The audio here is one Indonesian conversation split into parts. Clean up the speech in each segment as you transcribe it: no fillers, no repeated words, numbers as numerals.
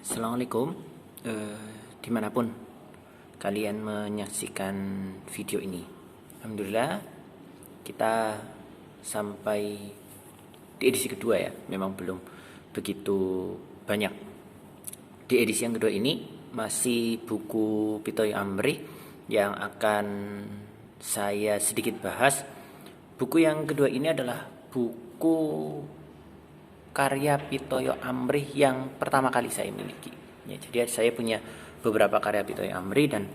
Assalamualaikum, dimanapun kalian menyaksikan video ini. Alhamdulillah kita sampai di edisi kedua ya. Memang belum begitu banyak. Di edisi yang kedua ini masih buku Pitoyo Amrih yang akan saya sedikit bahas. Buku yang kedua ini adalah buku karya Pitoyo Amrih yang pertama kali saya miliki. Ya, jadi saya punya beberapa karya Pitoyo Amrih dan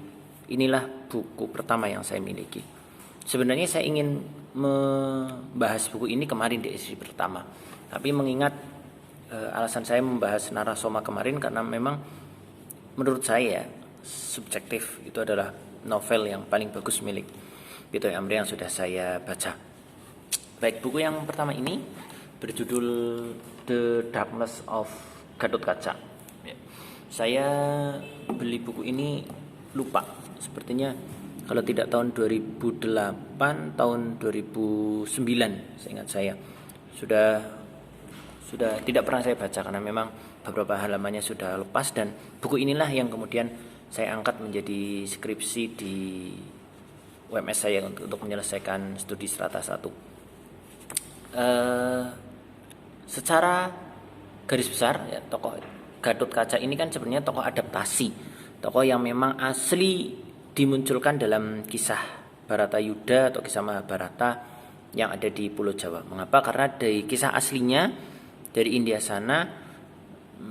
inilah buku pertama yang saya miliki. Sebenarnya saya ingin membahas buku ini kemarin di edisi pertama, tapi mengingat alasan saya membahas Narasoma kemarin karena memang menurut saya subjektif itu adalah novel yang paling bagus milik Pitoyo Amrih yang sudah saya baca. Baik, buku yang pertama ini berjudul The Darkness of Gathotkaca. Saya beli buku ini lupa, sepertinya kalau tidak tahun 2008, tahun 2009, seingat saya. Sudah tidak pernah saya baca karena memang beberapa halamannya sudah lepas, dan buku inilah yang kemudian saya angkat menjadi skripsi di UMS saya untuk menyelesaikan studi strata 1. Secara garis besar ya, tokoh Gathotkaca ini kan sebenarnya tokoh adaptasi, tokoh yang memang asli dimunculkan dalam kisah Bharatayuddha atau kisah Mahabharata yang ada di Pulau Jawa. Mengapa? Karena dari kisah aslinya dari India sana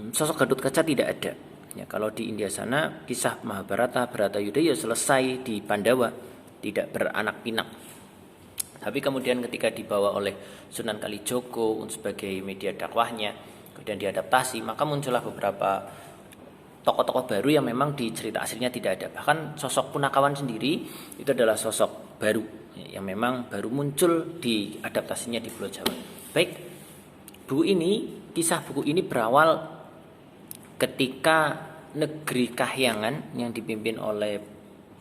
sosok Gathotkaca tidak ada. Ya, kalau di India sana kisah Mahabharata, Bharatayuddha ya selesai di Pandawa, tidak beranak pinak. Tapi kemudian ketika dibawa oleh Sunan Kalijogo sebagai media dakwahnya, kemudian diadaptasi, maka muncullah beberapa tokoh-tokoh baru yang memang di cerita aslinya tidak ada. Bahkan sosok Punakawan sendiri itu adalah sosok baru yang memang baru muncul di adaptasinya di Pulau Jawa. Baik, kisah buku ini berawal ketika negeri Kahyangan yang dipimpin oleh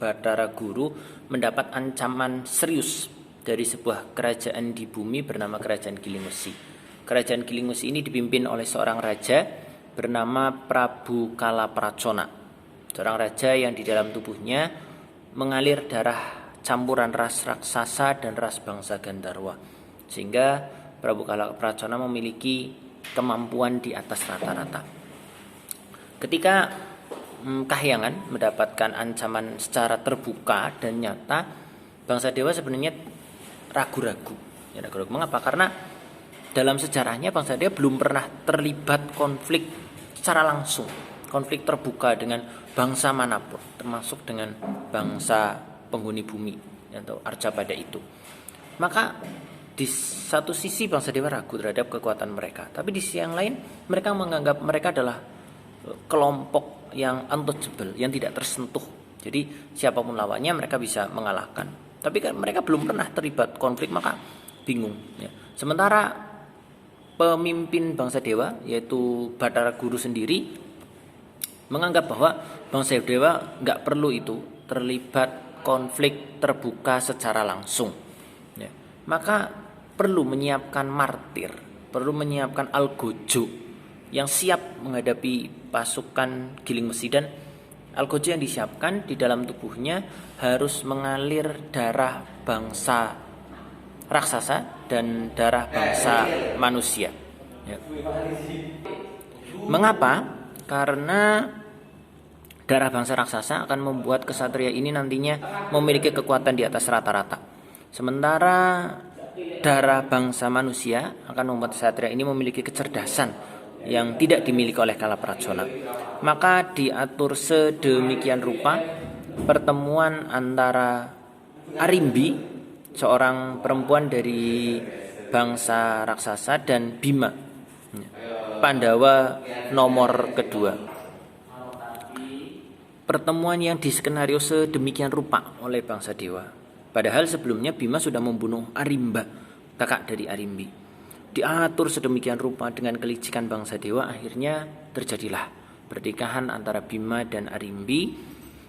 Bathara Guru mendapat ancaman serius dari sebuah kerajaan di bumi bernama Kerajaan Gilingwesi. Kerajaan Gilingwesi ini dipimpin oleh seorang raja bernama Prabu Kalapracona. Seorang raja yang di dalam tubuhnya mengalir darah campuran ras raksasa dan ras bangsa Gandharwa. Sehingga Prabu Kalapracona memiliki kemampuan di atas rata-rata. Ketika Kahyangan mendapatkan ancaman secara terbuka dan nyata, bangsa Dewa sebenarnya ragu-ragu. Mengapa? Karena dalam sejarahnya bangsa Dewa belum pernah terlibat konflik secara langsung, konflik terbuka dengan bangsa manapun, termasuk dengan bangsa penghuni bumi atau Arjapada itu. Maka di satu sisi bangsa Dewa ragu terhadap kekuatan mereka, tapi di sisi yang lain mereka menganggap mereka adalah kelompok yang untouchable, yang tidak tersentuh. Jadi siapapun lawannya mereka bisa mengalahkan. Tapi kan mereka belum pernah terlibat konflik, maka bingung. Ya. Sementara pemimpin bangsa Dewa yaitu Bathara Guru sendiri menganggap bahwa bangsa Dewa nggak perlu itu terlibat konflik terbuka secara langsung. Ya. Maka perlu menyiapkan martir, perlu menyiapkan algojo yang siap menghadapi pasukan Gilingwesi, dan algojo yang disiapkan di dalam tubuhnya harus mengalir darah bangsa raksasa dan darah bangsa manusia. Ya. Mengapa? Karena darah bangsa raksasa akan membuat kesatria ini nantinya memiliki kekuatan di atas rata-rata. Sementara darah bangsa manusia akan membuat kesatria ini memiliki kecerdasan yang tidak dimiliki oleh Kalapracona. Maka diatur sedemikian rupa pertemuan antara Arimbi, seorang perempuan dari bangsa raksasa, dan Bima, Pandawa nomor kedua. Pertemuan yang diskenario sedemikian rupa oleh bangsa Dewa. Padahal sebelumnya Bima sudah membunuh Arimba, kakak dari Arimbi. Diatur sedemikian rupa dengan kelicikan bangsa Dewa, akhirnya terjadilah pernikahan antara Bima dan Arimbi.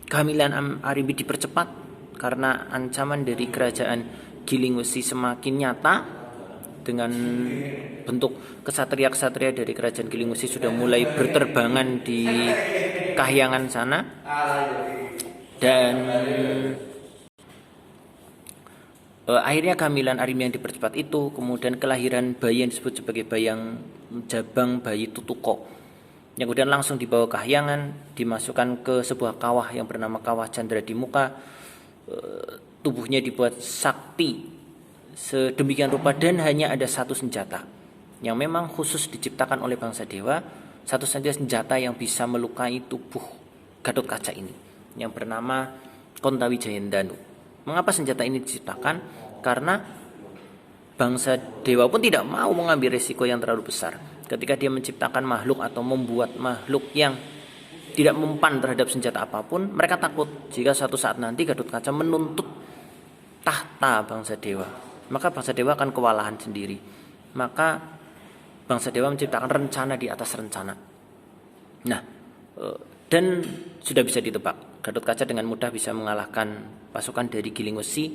Kehamilan Arimbi dipercepat karena ancaman dari kerajaan Gilingwesi semakin nyata dengan bentuk kesatria-kesatria dari kerajaan Gilingwesi sudah mulai berterbangan di Kahyangan sana, dan akhirnya kehamilan Arimbi yang dipercepat itu, kemudian kelahiran bayi yang disebut sebagai Bayang Jabang Bayi Tutuko, yang kemudian langsung dibawa Kahyangan, dimasukkan ke sebuah kawah yang bernama Kawah Candra di Muka. Tubuhnya dibuat sakti sedemikian rupa dan hanya ada satu senjata yang memang khusus diciptakan oleh bangsa Dewa, satu saja senjata yang bisa melukai tubuh Gatotkaca ini, yang bernama Kontawi Jayendanu. Mengapa senjata ini diciptakan? Karena bangsa Dewa pun tidak mau mengambil resiko yang terlalu besar ketika dia menciptakan makhluk atau membuat makhluk yang tidak mempan terhadap senjata apapun. Mereka takut jika suatu saat nanti Gatotkaca menuntut tahta bangsa Dewa, maka bangsa Dewa akan kewalahan sendiri. Maka bangsa Dewa menciptakan rencana di atas rencana. Nah, dan sudah bisa ditebak, Gatotkaca dengan mudah bisa mengalahkan pasukan dari Gilingwesi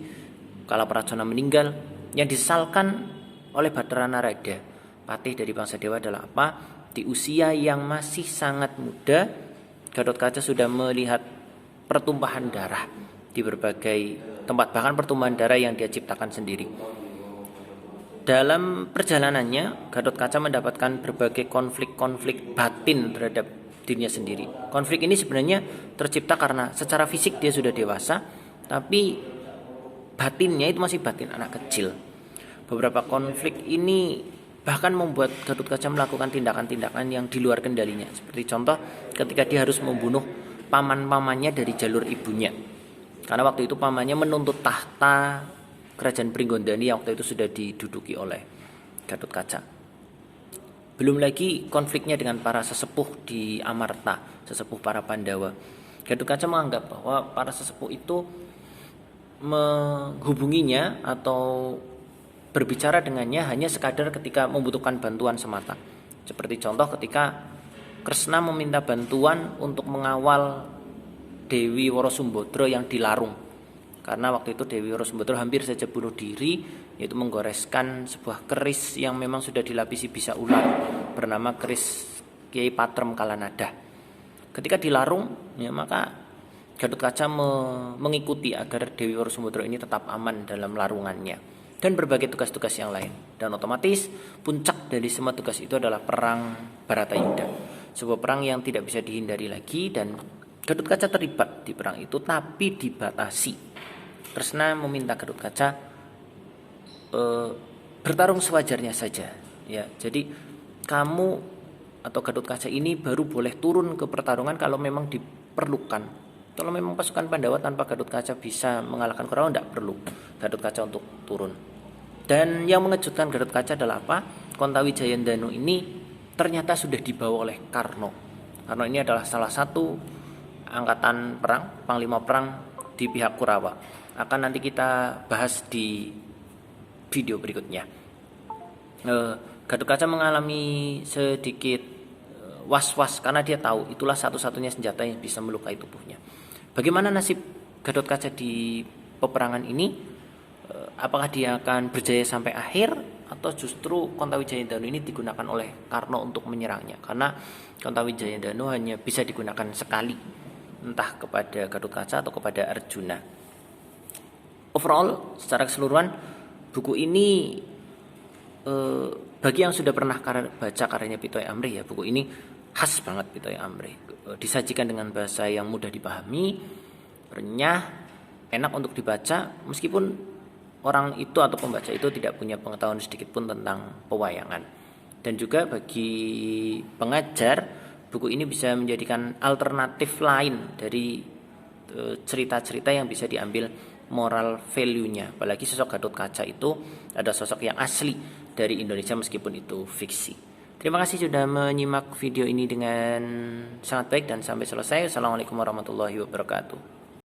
kala Pracona meninggal. Yang disesalkan oleh Bathara Narada, patih dari bangsa Dewa, adalah apa? Di usia yang masih sangat muda, Gatotkaca sudah melihat pertumpahan darah di berbagai tempat, bahkan pertumpahan darah yang dia ciptakan sendiri. Dalam perjalanannya, Gatotkaca mendapatkan berbagai konflik-konflik batin terhadap dirinya sendiri. Konflik ini sebenarnya tercipta karena secara fisik dia sudah dewasa, tapi batinnya itu masih batin anak kecil. Beberapa konflik ini bahkan membuat Gatotkaca melakukan tindakan-tindakan yang di luar kendalinya. Seperti contoh ketika dia harus membunuh paman-pamannya dari jalur ibunya. Karena waktu itu pamannya menuntut tahta kerajaan Pringgondani yang waktu itu sudah diduduki oleh Gatotkaca. Belum lagi konfliknya dengan para sesepuh di Amarta, sesepuh para Pandawa. Gatotkaca menganggap bahwa para sesepuh itu menghubunginya atau berbicara dengannya hanya sekadar ketika membutuhkan bantuan semata. Seperti contoh ketika Kresna meminta bantuan untuk mengawal Dewi Worosumbodro yang dilarung. Karena waktu itu Dewi Worosumbodro hampir saja bunuh diri, yaitu menggoreskan sebuah keris yang memang sudah dilapisi bisa ular bernama keris Kiai Patrem Kalanada. Ketika dilarung, ya, maka Gatotkaca mengikuti agar Dewi Worosumbodro ini tetap aman dalam larungannya, dan berbagai tugas-tugas yang lain. Dan otomatis puncak dari semua tugas itu adalah perang Bharatayuddha, sebuah perang yang tidak bisa dihindari lagi, dan Gatotkaca terlibat di perang itu tapi dibatasi. Kresna meminta Gatotkaca bertarung sewajarnya saja, ya. Jadi kamu atau Gatotkaca ini baru boleh turun ke pertarungan kalau memang diperlukan. Kalau memang pasukan Pandawa tanpa Gatotkaca bisa mengalahkan Kurawa, tidak perlu Gatotkaca untuk turun. Dan yang mengejutkan Gatotkaca adalah apa? Kontawi Jayendanu ini ternyata sudah dibawa oleh Karno. Karno ini adalah salah satu angkatan perang, panglima perang di pihak Kurawa. Akan nanti kita bahas di video berikutnya. Gatotkaca mengalami sedikit was-was karena dia tahu itulah satu-satunya senjata yang bisa melukai tubuhnya. Bagaimana nasib Gatotkaca di peperangan ini? Apakah dia akan berjaya sampai akhir atau justru Kontawi Jayendanu ini digunakan oleh Karno untuk menyerangnya? Karena Kontawi Jayendanu hanya bisa digunakan sekali, entah kepada Gatotkaca atau kepada Arjuna. Overall, secara keseluruhan, buku ini bagi yang sudah pernah baca karyanya Pitoy Amrih, ya, buku ini khas banget Pitoy Amrih. Disajikan dengan bahasa yang mudah dipahami, renyah, enak untuk dibaca, meskipun orang itu atau pembaca itu tidak punya pengetahuan sedikit pun tentang pewayangan. Dan juga bagi pengajar, buku ini bisa menjadikan alternatif lain dari cerita-cerita yang bisa diambil moral value-nya. Apalagi sosok Gatotkaca itu ada sosok yang asli dari Indonesia meskipun itu fiksi. Terima kasih sudah menyimak video ini dengan sangat baik dan sampai selesai. Assalamualaikum warahmatullahi wabarakatuh.